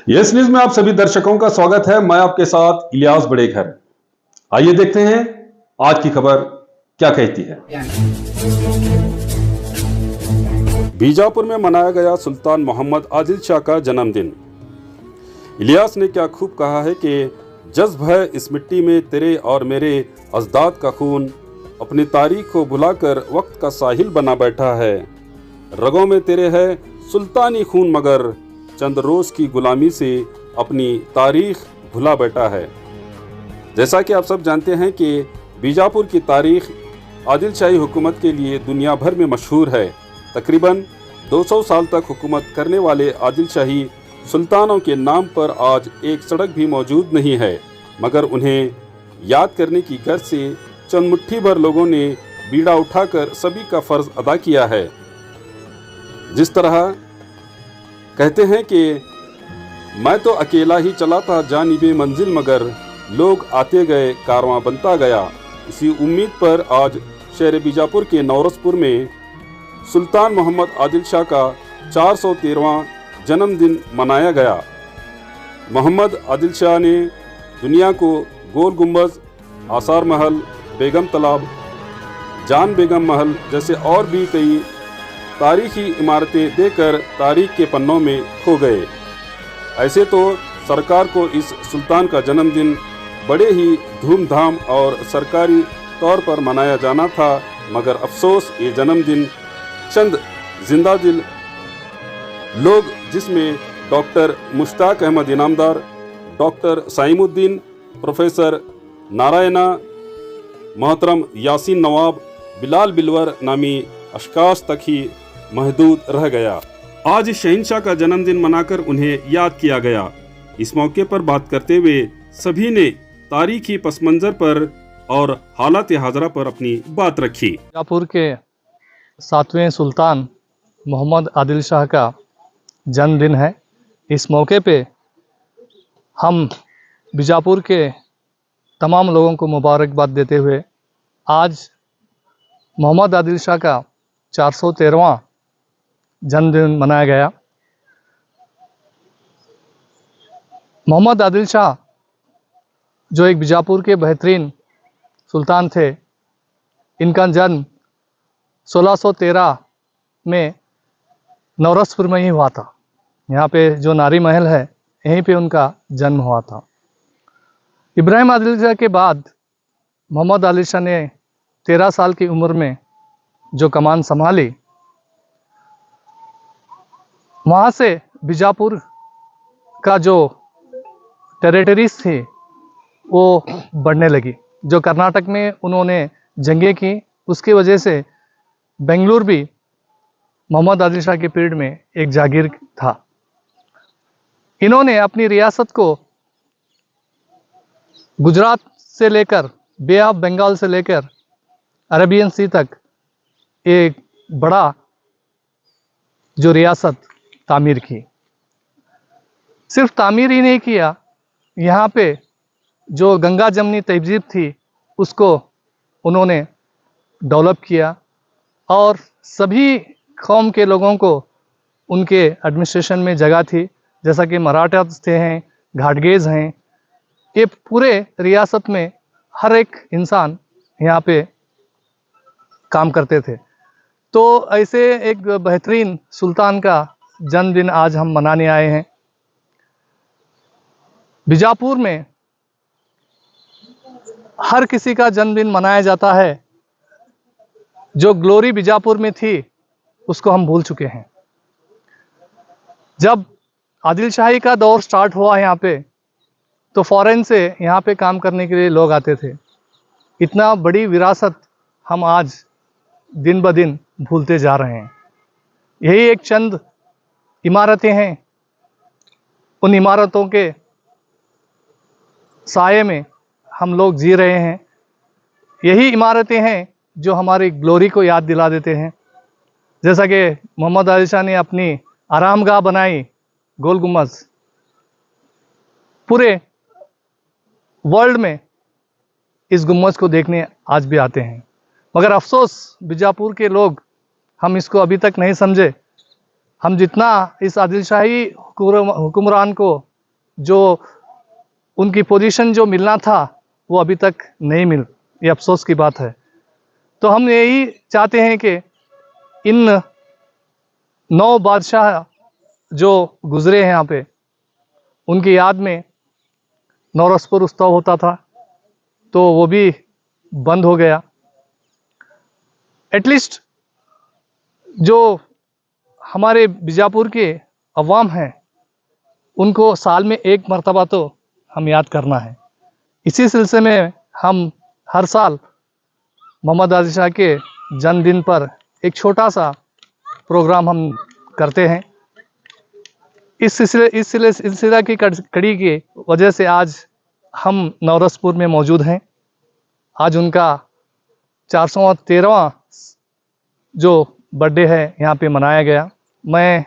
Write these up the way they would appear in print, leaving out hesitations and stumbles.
Yes news में आप सभी दर्शकों का स्वागत है। मैं आपके साथ इलियास बड़ेखर। आइए देखते हैं आज की खबर क्या कहती है। बीजापुर में मनाया गया सुल्तान मोहम्मद आदिल शाह का जन्मदिन। इलियास ने क्या खूब कहा है कि जज्ब है इस मिट्टी में तेरे और मेरे अजदाद का खून, अपनी तारीख को भुलाकर वक्त का साहिल बना बैठा है। रगों में तेरे है सुल्तानी खून, मगर चंद रोज की गुलामी से अपनी तारीख भुला बैठा है। जैसा कि आप सब जानते हैं कि बीजापुर की तारीख आदिल शाही हुकूमत के लिए दुनिया भर में मशहूर है। तकरीबन 200 साल तक हुकूमत करने वाले आदिल शाही सुल्तानों के नाम पर आज एक सड़क भी मौजूद नहीं है, मगर उन्हें याद करने की गर्ज से चंद मुट्ठी भर लोगों ने बीड़ा उठाकर सभी का फर्ज अदा किया है। जिस तरह कहते हैं कि मैं तो अकेला ही चला था जानिबे मंजिल, मगर लोग आते गए कारवां बनता गया। इसी उम्मीद पर आज शहर बीजापुर के नौरसपुर में सुल्तान मोहम्मद आदिल शाह का 413वां जन्मदिन मनाया गया। मोहम्मद आदिल शाह ने दुनिया को गोल गुंबज, आसार महल, बेगम तालाब, जान बेगम महल जैसे और भी कई तारीखी इमारतें देकर तारीख के पन्नों में खो गए। ऐसे तो सरकार को इस सुल्तान का जन्मदिन बड़े ही धूमधाम और सरकारी तौर पर मनाया जाना था, मगर अफसोस ये जन्मदिन चंद जिंदा दिल लोग, जिसमें doctor Mushtaq Ahmed Inamdar, doctor Saimuddin, professor Narayana, मोहतरम यासीन नवाब, बिलाल बिलवर नामी अशखास तक ही महदूद रह गया। आज शहंशाह का जन्मदिन मनाकर उन्हें याद किया गया। इस मौके पर बात करते हुए सभी ने तारीखी पस मंजर पर और हालात हाजरा पर अपनी बात रखी। बीजापुर के 7वें सुल्तान मोहम्मद आदिल शाह का जन्मदिन है। इस मौके पे हम बीजापुर के तमाम लोगों को मुबारकबाद देते हुए आज मोहम्मद आदिल शाह का 413वां जन्मदिन मनाया गया। मोहम्मद आदिल शाह जो एक बीजापुर के बेहतरीन सुल्तान थे, इनका जन्म 1613 में नौरसपुर में ही हुआ था। यहाँ पे जो नारी महल है, यहीं पे उनका जन्म हुआ था। इब्राहिम आदिल शाह के बाद मोहम्मद आदिल शाह ने 13 साल की उम्र में जो कमान संभाली, वहाँ से बीजापुर का जो टेरिटरीज थी वो बढ़ने लगी। जो कर्नाटक में उन्होंने जंगें की, उसकी वजह से बेंगलुरु भी मोहम्मद आदिल शाह के पीरियड में एक जागीर था। इन्होंने अपनी रियासत को गुजरात से लेकर बे ऑफ बंगाल से लेकर अरेबियन सी तक एक बड़ा जो रियासत तामीर की। सिर्फ तामीर ही नहीं किया, यहाँ पे जो गंगा जमनी तहजीब थी उसको उन्होंने डेवलप किया और सभी कौम के लोगों को उनके एडमिनिस्ट्रेशन में जगह थी। जैसा कि मराठास थे हैं, घाटगेज हैं, ये पूरे रियासत में हर एक इंसान यहाँ पे काम करते थे। तो ऐसे एक बेहतरीन सुल्तान का जन्मदिन आज हम मनाने आए हैं। बीजापुर में हर किसी का जन्मदिन मनाया जाता है। जो ग्लोरी बीजापुर में थी उसको हम भूल चुके हैं। जब आदिल शाही का दौर स्टार्ट हुआ यहाँ पे, तो फॉरेन से यहाँ पे काम करने के लिए लोग आते थे। इतना बड़ी विरासत हम आज दिन ब दिन भूलते जा रहे हैं। यही एक चंद इमारतें हैं, उन इमारतों के साये में हम लोग जी रहे हैं। यही इमारतें हैं जो हमारी ग्लोरी को याद दिला देते हैं। जैसा कि मोहम्मद आदिल शाह ने अपनी आरामगाह बनाई गोल गुंबज, पूरे वर्ल्ड में इस गुंबज को देखने आज भी आते हैं। मगर अफसोस बीजापुर के लोग हम इसको अभी तक नहीं समझे। हम जितना इस आदिल शाही हुक्मरान को जो उनकी पोजीशन जो मिलना था वो अभी तक नहीं मिल, ये अफसोस की बात है। तो हम यही चाहते हैं कि इन 9 बादशाह जो गुजरे हैं यहाँ पे, उनकी याद में नौरसपुर उत्सव होता था, तो वो भी बंद हो गया। एटलीस्ट जो हमारे बीजापुर के अवाम हैं, उनको साल में एक मर्तबा तो हम याद करना है। इसी सिलसिले में हम हर साल मोहम्मद आदिल शाह के जन्मदिन पर एक छोटा सा प्रोग्राम हम करते हैं। इस सिलसिला की कड़ी की वजह से आज हम नौरसपुर में मौजूद हैं। आज उनका 413वां जो बर्थडे है यहाँ पे मनाया गया। मैं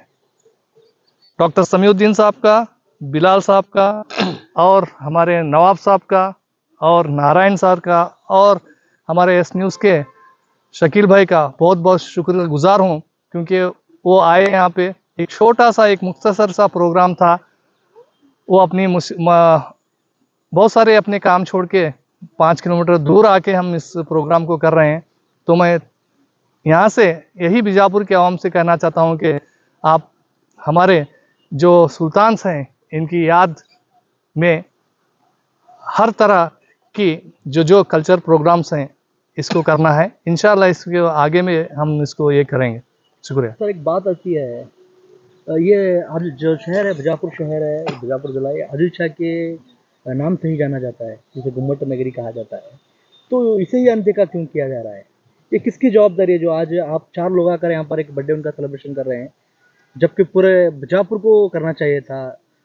डॉक्टर समीउद्दीन साहब का, बिलाल साहब का और हमारे नवाब साहब का और नारायण सर का और हमारे एस न्यूज़ के शकील भाई का बहुत बहुत शुक्रगुजार हूँ, क्योंकि वो आए यहाँ पे। एक छोटा सा, एक मुख्तसर सा प्रोग्राम था, वो अपनी बहुत सारे अपने काम छोड़ के 5 किलोमीटर दूर आके हम इस प्रोग्राम को कर रहे हैं। तो मैं यहाँ से यही बीजापुर के आवाम से कहना चाहता हूँ कि आप हमारे जो सुल्तान्स हैं, इनकी याद में हर तरह की जो कल्चर प्रोग्राम्स हैं, इसको करना है। इंशाल्लाह इसके आगे में हम इसको ये करेंगे। शुक्रिया सर। एक बात आती है, ये जो शहर है, बीजापुर शहर है, बीजापुर जिला, ये आदिल शाह के नाम से ही जाना जाता है, जिसे गुम्मट नगरी कहा जाता है। तो इसे ही अनदेखा क्यों किया जा रहा है? ये किसकी जवाबदारी है जो आज आप 4 लोग आकर यहाँ पर एक बर्थडे उनका सेलिब्रेशन कर रहे हैं, जबकि पूरे बीजापुर को करना चाहिए था,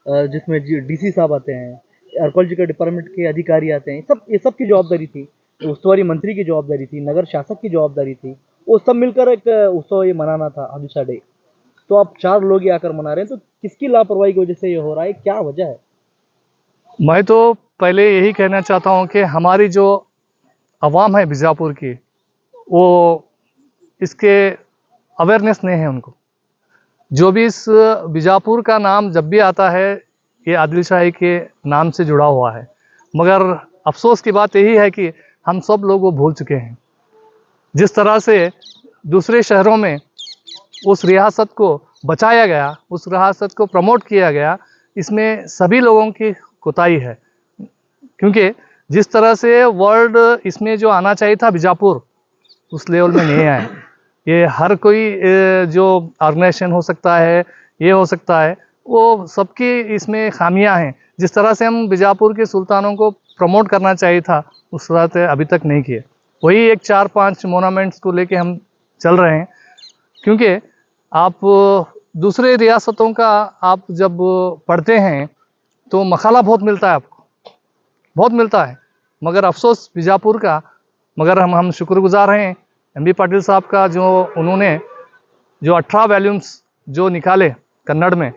जिसमें डीसी साहब आते हैं, आर्कोलॉजिकल डिपार्टमेंट के अधिकारी आते हैं, ये सब की जवाबदारी थी, उस्तुवारी मंत्री की जवाबदारी थी, नगर शासक की जवाबदारी थी, वो सब मिलकर एक उत्सव ये मनाना था, आदिल शाह डे। तो आप 4 लोग ही आकर मना रहे हैं, तो किसकी लापरवाही की वजह से ये हो रहा है, क्या वजह है? मैं तो पहले यही कहना चाहता हूँ कि हमारी जो अवाम है बीजापुर की, वो इसके अवेयरनेस नहीं है उनको। जो भी इस बीजापुर का नाम जब भी आता है, ये आदिल शाही के नाम से जुड़ा हुआ है। मगर अफसोस की बात यही है कि हम सब लोग वो भूल चुके हैं। जिस तरह से दूसरे शहरों में उस रियासत को बचाया गया, उस रियासत को प्रमोट किया गया, इसमें सभी लोगों की कोताही है। क्योंकि जिस तरह से वर्ल्ड इसमें जो आना चाहिए था, बीजापुर उस लेवल में नहीं आया। ये हर कोई जो ऑर्गेनाइजेशन हो सकता है, ये हो सकता है, वो सबकी इसमें खामियां हैं। जिस तरह से हम बीजापुर के सुल्तानों को प्रमोट करना चाहिए था, उस तरह से अभी तक नहीं किए। वही एक 4-5 मोनामेंट्स को लेके हम चल रहे हैं। क्योंकि आप दूसरे रियासतों का आप जब पढ़ते हैं तो मखाला बहुत मिलता है, आपको बहुत मिलता है। मगर अफसोस बीजापुर का, मगर हम शुक्रगुजार हैं एम बी पाटिल साहब का, जो उन्होंने जो 18 वॉल्यूम्स जो निकाले कन्नड़ में,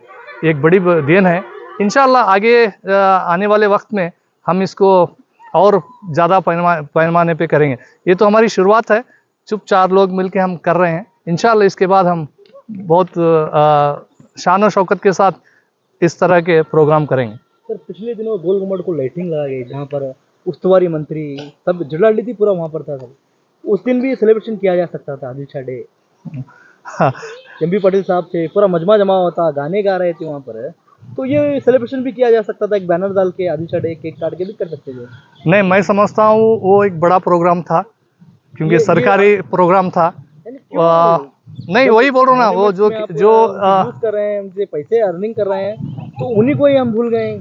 एक बड़ी देन है। इंशाल्लाह आगे आने वाले वक्त में हम इसको और ज़्यादा पैमाने पे करेंगे। ये तो हमारी शुरुआत है, चुप 4 लोग मिलके हम कर रहे हैं। इंशाल्लाह इसके बाद हम बहुत शान और शौकत के साथ इस तरह के प्रोग्राम करेंगे। सर, पिछले दिनों गोल गुम्बद को लाइटिंग लगा गई, जहाँ पर उस्तुवारी मंत्री सब जलालती पूरा वहाँ पर था। सर, उस दिन भी सेलिब्रेशन किया जा सकता था आदिल शाह डे। एम बी पाटिल साहब थे, पूरा मजमा जमा होता, गाने गा रहे थे वहाँ पर, तो ये सेलिब्रेशन भी किया जा सकता था। एक बैनर डाल के आदिल शाह डे केक काट के भी कर सकते थे। नहीं, मैं समझता हूँ वो एक बड़ा प्रोग्राम था, क्योंकि सरकारी प्रोग्राम था। नहीं, वही बोल रहा हूँ ना, वो जो कर रहे हैं, उनसे पैसे अर्निंग कर रहे हैं, तो उन्हीं को ही हम भूल गए।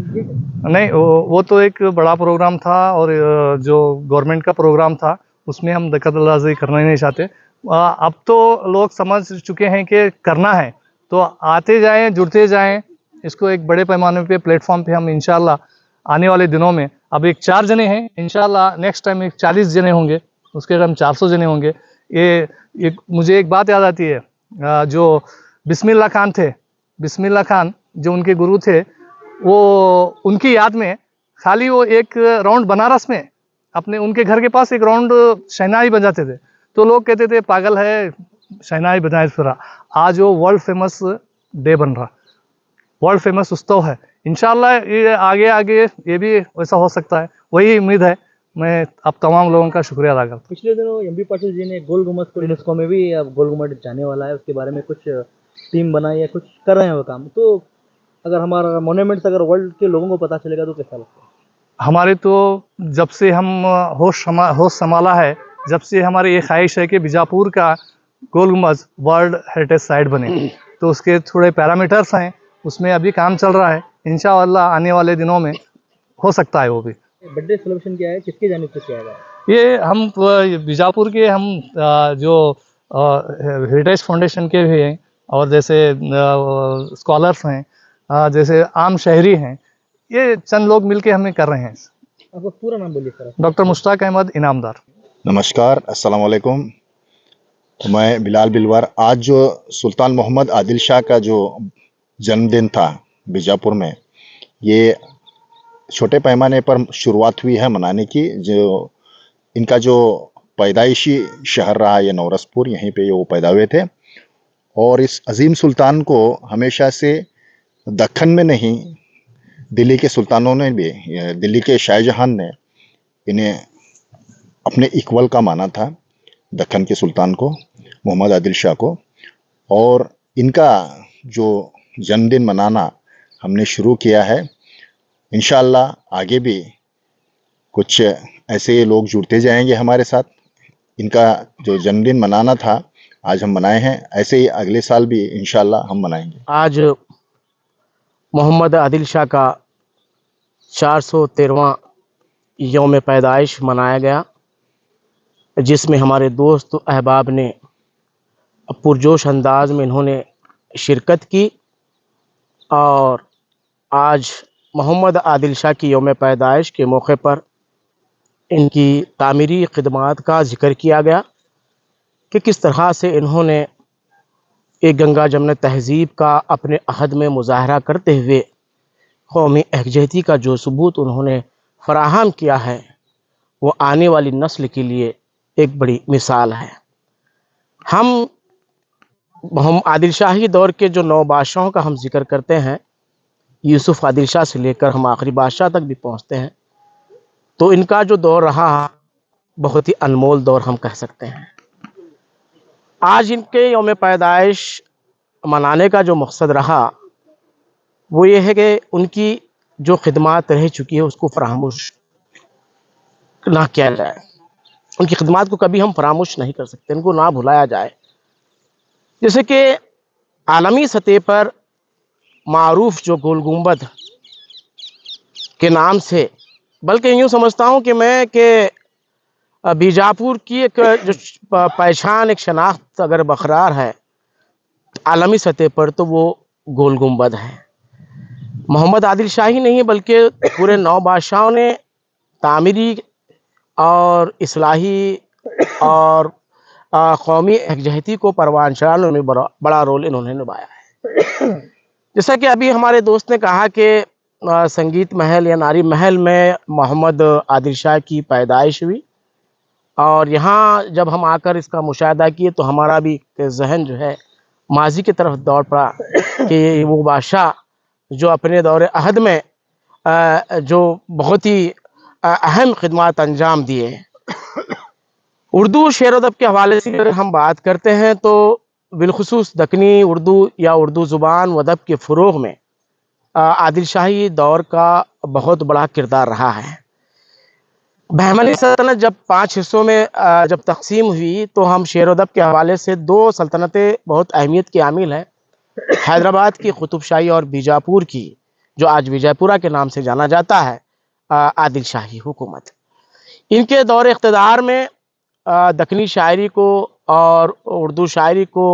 नहीं, वो तो एक बड़ा प्रोग्राम था, और जो गवर्नमेंट का प्रोग्राम था उसमें हम दखलअंदाजी करना ही नहीं चाहते। अब तो लोग समझ चुके हैं कि करना है तो आते जाएं, जुड़ते जाएं। इसको एक बड़े पैमाने पे प्लेटफॉर्म पे हम इंशाल्लाह आने वाले दिनों में, अब एक 4 जने हैं, इंशाल्लाह नेक्स्ट टाइम एक 40 जने होंगे, उसके बाद हम 400 जने होंगे। ये मुझे एक बात याद आती है, जो बिस्मिल्लाह खान थे, बिस्मिल्लाह खान जो उनके गुरु थे, वो उनकी याद में खाली वो एक राउंड बनारस में अपने उनके घर के पास एक राउंड शहनाई बजाते थे। तो लोग कहते थे पागल है, शहनाई बजाए फिरा। आज वो वर्ल्ड फेमस डे बन रहा, वर्ल्ड फेमस उत्सव है। इंशाल्लाह ये आगे आगे ये भी वैसा हो सकता है, वही उम्मीद है। मैं आप तमाम लोगों का शुक्रिया अदा करता हूँ। पिछले दिनों एमबी पाटिल जी ने गोल गुम्बद को यूनेस्को में भी, अब गोल गुम्बद जाने वाला है, उसके बारे में कुछ टीम बनाई है, कुछ कर रहे हैं वो काम। तो अगर हमारा मोन्यूमेंट्स अगर वर्ल्ड के लोगों को पता चलेगा तो कैसा लगता है? हमारे तो जब से हम होश संभाला है, जब से हमारी ये ख्वाहिश है कि बीजापुर का गोल गुम्बद वर्ल्ड हेरिटेज साइट बने, तो उसके थोड़े पैरामीटर्स हैं, उसमें अभी काम चल रहा है। इंशाअल्लाह आने वाले दिनों में हो सकता है वो भी। बर्थडे सेलिब्रेशन क्या है, किसकी जानिब से किया गया है? ये हम बीजापुर के हम जो हेरिटेज फाउंडेशन के भी हैं, और जैसे स्कॉलर्स हैं, जैसे आम शहरी हैं, ये चंद लोग मिलके हमें कर रहे हैं। आपका पूरा नाम बोलिए सर। डॉक्टर मुश्ताक अहमद इनामदार। नमस्कार, अस्सलाम वालेकुम। मैं बिलाल बिलवर। आज जो सुल्तान मोहम्मद आदिल शाह का जो जन्मदिन था बीजापुर में, ये छोटे पैमाने पर शुरुआत हुई है मनाने की। जो इनका जो पैदाइशी शहर रहा ये नौरसपुर, यहीं पे वो पैदा हुए थे। और इस अजीम सुल्तान को हमेशा से दक्खन में नहीं, दिल्ली के सुल्तानों ने भी, दिल्ली के शाहजहां ने इन्हें अपने इक्वल का माना था, दक्खन के सुल्तान को, मोहम्मद आदिल शाह को। और इनका जो जन्मदिन मनाना हमने शुरू किया है। इंशाअल्लाह आगे भी कुछ ऐसे लोग जुड़ते जाएंगे हमारे साथ। इनका जो जन्मदिन मनाना था आज हम मनाए हैं, ऐसे ही अगले साल भी इंशाअल्लाह हम मनाएंगे। आज मोहम्मद आदिल शाह का 413वां यौम पैदाइश मनाया गया, जिसमें हमारे दोस्त अहबाब ने पुरजोश अंदाज में इन्होंने शिरकत की। और आज मोहम्मद आदिल शाह की यौम पैदाइश के मौके पर इनकी तामीरी खिदमात का ज़िक्र किया गया कि किस तरह से इन्होंने एक गंगा जमुना तहज़ीब का अपने अहद में मुज़ाहरा करते हुए कौमी यकजहती का जो सबूत उन्होंने फराहम किया है, वो आने वाली नस्ल के लिए एक बड़ी मिसाल है। हम मोहम्मद आदिल शाही दौर के जो 9 बादशाहों का हम जिक्र करते हैं, यूसुफ आदिल शाह से लेकर हम आखिरी बादशाह तक भी पहुँचते हैं, तो इनका जो दौर रहा बहुत ही अनमोल दौर हम कह सकते हैं। आज इनके यौम पैदाइश मनाने का जो मकसद रहा वो ये है कि उनकी जो खिदमात रह चुकी है उसको फरामोश ना किया जाए। उनकी खिदमात को कभी हम फरामोश नहीं कर सकते, उनको ना भुलाया जाए। जैसे कि आलमी सतह पर मारूफ जो गोल गुम्बद के नाम से, बल्कि यूँ समझता हूँ कि मैं कि बीजापुर की एक जो पहचान, एक शनाख्त अगर बरकरार है आलमी सतह पर, तो वो गोल गुम्बद है। मोहम्मद आदिल शाह ही नहीं है बल्कि पूरे 9 बादशाहों ने तामीरी और इस्लाही और कौमी यकजहती को परवान चढ़ाने में बड़ा रोल इन्होंने निभाया है। जैसा कि अभी हमारे दोस्त ने कहा कि संगीत महल या नारी महल में मोहम्मद आदिल शाह की पैदाइश हुई, और यहाँ जब हम आकर इसका मुशाहिदा किए तो हमारा भी जहन जो है माजी की तरफ दौड़ पड़ा कि वो बादशाह जो अपने दौरे अहद में जो बहुत ही अहम खिदमात अंजाम दिए। उर्दू शेर अदब के हवाले से अगर हम बात करते हैं तो बिलखुसूस दक्कनी उर्दू या उर्दू ज़ुबान व अदब के फ़रोग़ में आदिल शाही दौर का बहुत बड़ा किरदार रहा है। बहमनी सल्तनत जब 5 हिस्सों में जब तकसीम हुई तो हम शेर अदब के हवाले से 2 सल्तनतें बहुत अहमियत की हामिल हैं। हैदराबाद की कुतुबशाही और बीजापुर की, जो आज विजयपुरा के नाम से जाना जाता है, आदिल शाही हुकूमत। इनके दौर इक़्तिदार में दक्कनी शायरी को और उर्दू शायरी को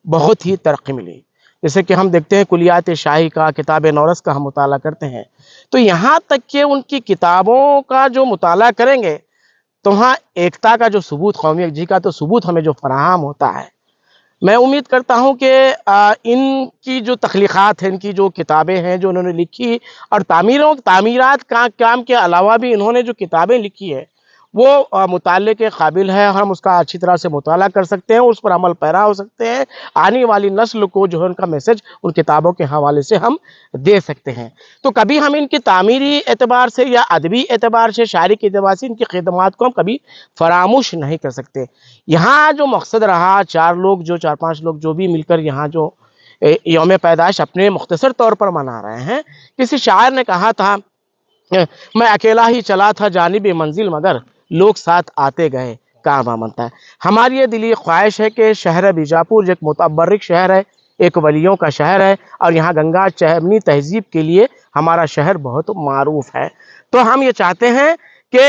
बहुत ही तरक्की मिली। जैसे कि हम देखते हैं कुलियात शाही का, किताब नौरस का हम मुताला करते हैं, तो यहाँ तक कि उनकी किताबों का जो मुताला करेंगे तो वहाँ एकता का जो सबूत, कौमी यकजहती का तो सबूत हमें जो फराहम होता है। मैं उम्मीद करता हूँ कि इनकी जो तख्लीक़ात हैं, इनकी जो किताबें हैं जो उन्होंने लिखी, और तामीरात का काम के अलावा भी इन्होंने जो किताबें लिखी है वो मुताले के काबिल है। हम उसका अच्छी तरह से मुताला कर सकते हैं, उस पर अमल पैरा हो सकते हैं। आने वाली नस्ल को जो है उनका मैसेज उन किताबों के हवाले से हम दे सकते हैं। तो कभी हम इनकी तामीरी एतबार से या अदबी एतबार से, शायरी के एतबार से इनकी खिदमात को हम कभी फरामोश नहीं कर सकते। यहाँ जो मकसद रहा, 4-5 लोग जो भी मिलकर यहाँ जो यौम पैदाइश अपने मुख्तसर तौर पर मना रहे हैं। किसी शायर ने कहा था, मैं अकेला ही चला था जानिबे मंजिल, मगर लोग साथ आते गए काम आमंता है। हमारी ये दिली ख्वाहिश है कि शहर बीजापुर जो एक मुतबर्रिक शहर है, एक वलियों का शहर है, और यहाँ गंगा चहमनी तहजीब के लिए हमारा शहर बहुत मारूफ है। तो हम ये चाहते हैं कि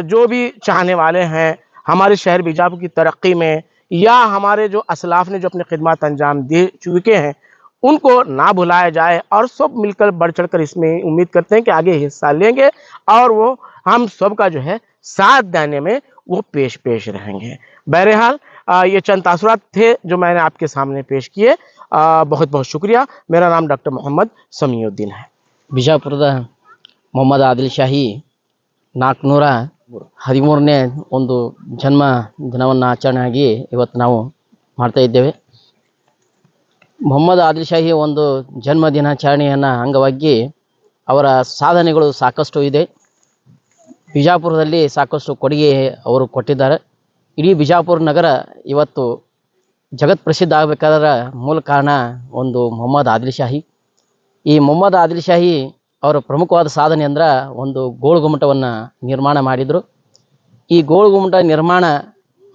जो भी चाहने वाले हैं हमारे शहर बीजापुर की तरक्की में, या हमारे जो असलाफ ने जो अपनी खिदमत अंजाम दे चुके हैं, उनको ना भुलाया जाए, और सब मिलकर बढ़ चढ़कर इसमें उम्मीद करते हैं कि आगे हिस्सा लेंगे, और वो हम सब का जो है साथ देने में वो पेश रहेंगे। बहरहाल ये चंद तासुरात थे जो मैंने आपके सामने पेश किए। बहुत बहुत शुक्रिया। मेरा नाम डॉक्टर मोहम्मद समीउद्दीन है। ಬಿಜಾಪುರದ ಮೊಹಮ್ಮದ್ ಆದಿಲ್ ಶಾಹಿ 413ನೇ ಒಂದು ಜನ್ಮ ದಿನವನ್ನು ಆಚರಣೆಯಾಗಿ ಇವತ್ತು ನಾವು ಮಾಡ್ತಾ ಇದ್ದೇವೆ. ಮೊಹಮ್ಮದ್ ಆದಿಲ್ ಶಾಹಿ ಒಂದು ಜನ್ಮ ದಿನಾಚರಣೆಯನ್ನು ಅಂಗವಾಗಿ ಅವರ ಸಾಧನೆಗಳು ಸಾಕಷ್ಟು ಇದೆ. ಬಿಜಾಪುರದಲ್ಲಿ ಸಾಕಷ್ಟು ಕೊಡುಗೆ ಅವರು ಕೊಟ್ಟಿದ್ದಾರೆ. ಇಡೀ ಬಿಜಾಪುರ ನಗರ ಇವತ್ತು ಜಗತ್ ಪ್ರಸಿದ್ಧ ಆಗಬೇಕಾದ್ರೆ ಮೂಲ ಕಾರಣ ಒಂದು ಮೊಹಮ್ಮದ್ ಆದಿಲ್ ಶಾಹಿ. ಈ ಮೊಹಮ್ಮದ್ ಆದಿಲ್ ಶಾಹಿ ಅವರ ಪ್ರಮುಖವಾದ ಸಾಧನೆ ಅಂದ್ರೆ ಒಂದು ಗೋಳುಗುಮ್ಮಟವನ್ನು ನಿರ್ಮಾಣ ಮಾಡಿದರು. ಈ ಗೋಳುಗುಮ್ಮಟ ನಿರ್ಮಾಣ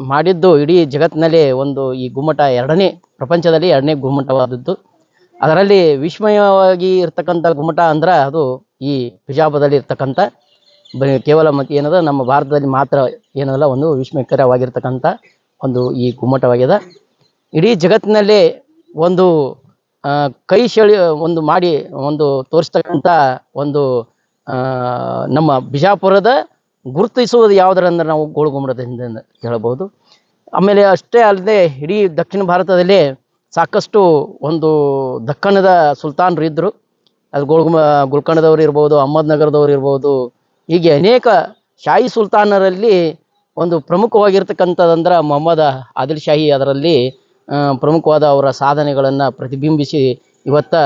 ಮಾಡಿದ್ದು ಇಡೀ ಜಗತ್ತಿನಲ್ಲಿ ಒಂದು ಈ ಗುಮ್ಮಟ ಪ್ರಪಂಚದಲ್ಲಿ ಎರಡನೇ ಗುಮ್ಮಟವಾದದ್ದು. ಅದರಲ್ಲಿ ವಿಸ್ಮಯವಾಗಿ ಇರ್ತಕ್ಕಂಥ ಗುಮ್ಮಟ ಅಂದ್ರೆ ಅದು ಈ ಬಿಜಾಪುರದಲ್ಲಿ ಇರ್ತಕ್ಕಂಥ ಕೇವಲ ಏನದ ನಮ್ಮ ಭಾರತದಲ್ಲಿ ಮಾತ್ರ ಏನಲ್ಲ ಒಂದು ವಿಸ್ಮಯಕರವಾಗಿರ್ತಕ್ಕಂಥ ಒಂದು ಈ ಗುಮ್ಮಟವಾಗಿದೆ. ಇಡೀ ಜಗತ್ತಿನಲ್ಲಿ ಒಂದು ಕೈ ಶೈಲಿ ಒಂದು ಮಾಡಿ ಒಂದು ತೋರಿಸ್ತಕ್ಕಂಥ ಒಂದು ನಮ್ಮ ಬಿಜಾಪುರದ ಗುರುತಿಸುವುದು ಯಾವುದರಂದ್ರೆ ನಾವು ಗೋಳುಗುಮ್ಮಟದಿಂದ ಹೇಳಬಹುದು. ಆಮೇಲೆ ಅಷ್ಟೇ ಅಲ್ಲದೆ ಇಡೀ ದಕ್ಷಿಣ ಭಾರತದಲ್ಲಿ ಸಾಕಷ್ಟು ಒಂದು ದಕ್ಕಣದ ಸುಲ್ತಾನರು ಇದ್ದರು. ಅದು ಗುಲ್ಕರ್ಣದವ್ರು ಇರ್ಬೋದು, ಅಹಮದ್ನಗರದವ್ರು ಇರ್ಬೋದು, ಹೀಗೆ ಅನೇಕ ಶಾಹಿ ಸುಲ್ತಾನರಲ್ಲಿ ಒಂದು ಪ್ರಮುಖವಾಗಿರ್ತಕ್ಕಂಥದ್ದಂದ್ರೆ ಮೊಹಮ್ಮದ್ ಆದಿಲ್ ಶಾಹಿ ಅದರಲ್ಲಿ ಪ್ರಮುಖವಾದ ಅವರ ಸಾಧನೆಗಳನ್ನು ಪ್ರತಿಬಿಂಬಿಸಿ ಇವತ್ತು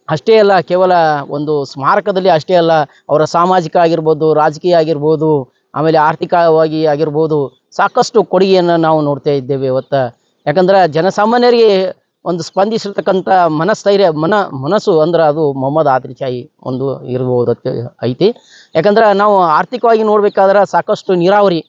ಅಷ್ಟೇ ಅಲ್ಲ, ಕೇವಲ ಒಂದು ಸ್ಮಾರಕದಲ್ಲಿ ಅಷ್ಟೇ ಅಲ್ಲ, ಅವರ ಸಾಮಾಜಿಕ ಆಗಿರ್ಬೋದು, ರಾಜಕೀಯ ಆಗಿರ್ಬೋದು, ಆಮೇಲೆ ಆರ್ಥಿಕವಾಗಿ ಆಗಿರ್ಬೋದು ಸಾಕಷ್ಟು ಕೊಡುಗೆಯನ್ನು ನಾವು ನೋಡ್ತಾ ಇದ್ದೇವೆ ಇವತ್ತು. ಯಾಕಂದ್ರೆ ಜನಸಾಮಾನ್ಯರಿಗೆ ಒಂದು ಸ್ಪಂದಿಸಿರ್ತಕ್ಕಂಥ ಮನಸ್ಸು ಅಂದ್ರೆ ಅದು ಮೊಹಮ್ಮದ್ ಆದಿಲ್ ಶಾಹಿ ಒಂದು ಇರ್ಬೋದು ಐತಿ. ಯಾಕಂದ್ರೆ ನಾವು ಆರ್ಥಿಕವಾಗಿ ನೋಡಬೇಕಾದ್ರೆ ಸಾಕಷ್ಟು ನೀರಾವರಿ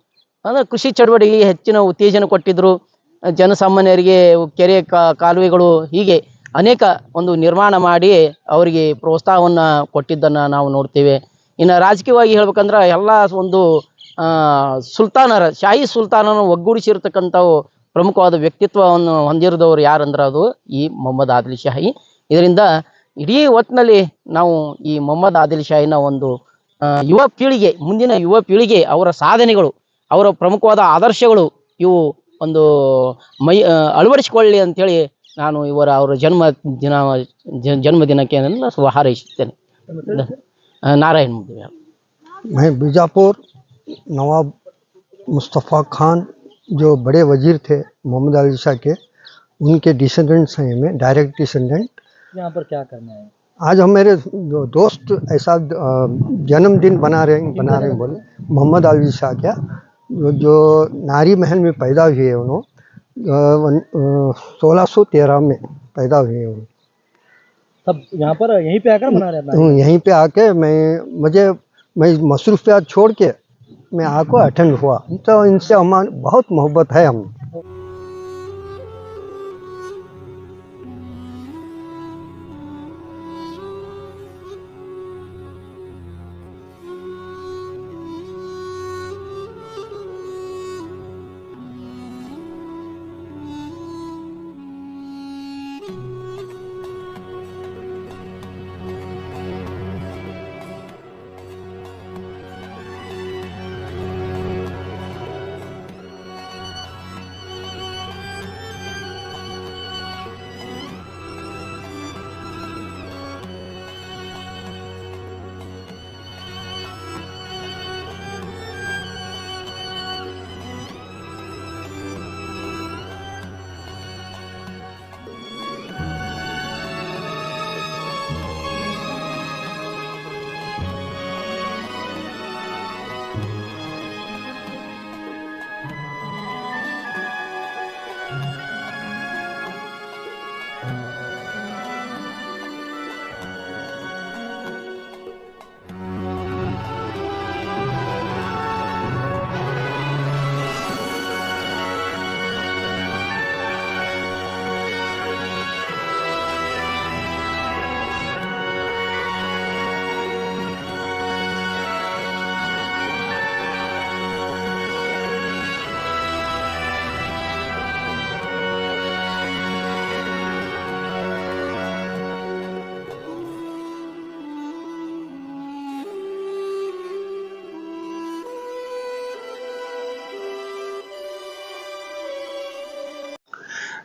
ಅಂದರೆ ಕೃಷಿ ಚಟುವಟಿಕೆಗೆ ಹೆಚ್ಚಿನ ಉತ್ತೇಜನ ಕೊಟ್ಟಿದ್ದರು. ಜನಸಾಮಾನ್ಯರಿಗೆ ಕೆರೆ ಕಾಲುವೆಗಳು ಹೀಗೆ ಅನೇಕ ಒಂದು ನಿರ್ಮಾಣ ಮಾಡಿ ಅವರಿಗೆ ಪ್ರೋತ್ಸಾಹವನ್ನು ಕೊಟ್ಟಿದ್ದನ್ನು ನಾವು ನೋಡ್ತೇವೆ. ಇನ್ನು ರಾಜಕೀಯವಾಗಿ ಹೇಳ್ಬೇಕಂದ್ರೆ ಎಲ್ಲ ಒಂದು ಶಾಹಿ ಸುಲ್ತಾನನ ಒಗ್ಗೂಡಿಸಿರ್ತಕ್ಕಂಥವು ಪ್ರಮುಖವಾದ ವ್ಯಕ್ತಿತ್ವವನ್ನು ಹೊಂದಿರಿದವರು ಯಾರಂದ್ರೆ ಅದು ಈ ಮೊಹಮ್ಮದ್ ಆದಿಲ್ ಶಾಹಿ. ಇದರಿಂದ ಇಡೀ ಒಟ್ಟಿನಲ್ಲಿ ನಾವು ಈ ಮೊಹಮ್ಮದ್ ಆದಿಲ್ ಶಾಹಿನ ಒಂದು ಮುಂದಿನ ಯುವ ಪೀಳಿಗೆ ಅವರ ಸಾಧನೆಗಳು, ಅವರ ಪ್ರಮುಖವಾದ ಆದರ್ಶಗಳು ಇವು ಒಂದು ಅಳವಡಿಸಿಕೊಳ್ಳಿ ಅಂಥೇಳಿ ನಾನು ಅವರ ಜನ್ಮದಿನಕ್ಕೆ ಹಾರೈಸುತ್ತೇನೆ. नारायण मुद्दे। मैं बीजापुर नवाब मुस्तफ़ा खान जो बड़े वजीर थे मोहम्मद अली शाह के, उनके डिसेंडेंट्स हैं में डायरेक्ट डिसेंडेंट। यहाँ पर क्या करना है? आज हम मेरे दोस्त ऐसा जन्मदिन बना रहे हैं बोले मोहम्मद अली शाह क्या जो नारी महल में पैदा हुए हैं, उन्होंने 1613 में पैदा हुए हैं। तब यहाँ पर यहीं पे आकर मना रहे हैं? यहीं पे आके मैं मसरूफियात छोड़ के मैं आको अटेंड हुआ, तो इनसे हमारी बहुत मोहब्बत है। हम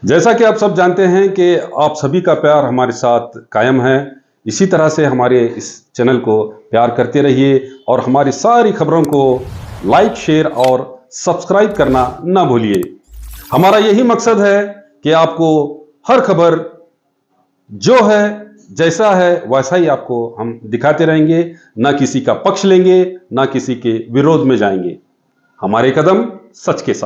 जैसा कि आप सब जानते हैं कि आप सभी का प्यार हमारे साथ कायम है, इसी तरह से हमारे इस चैनल को प्यार करते रहिए और हमारी सारी खबरों को लाइक, शेयर और सब्सक्राइब करना ना भूलिए। हमारा यही मकसद है कि आपको हर खबर जो है, जैसा है वैसा ही आपको हम दिखाते रहेंगे, ना किसी का पक्ष लेंगे, ना किसी के विरोध में जाएंगे। हमारे कदम सच के साथ।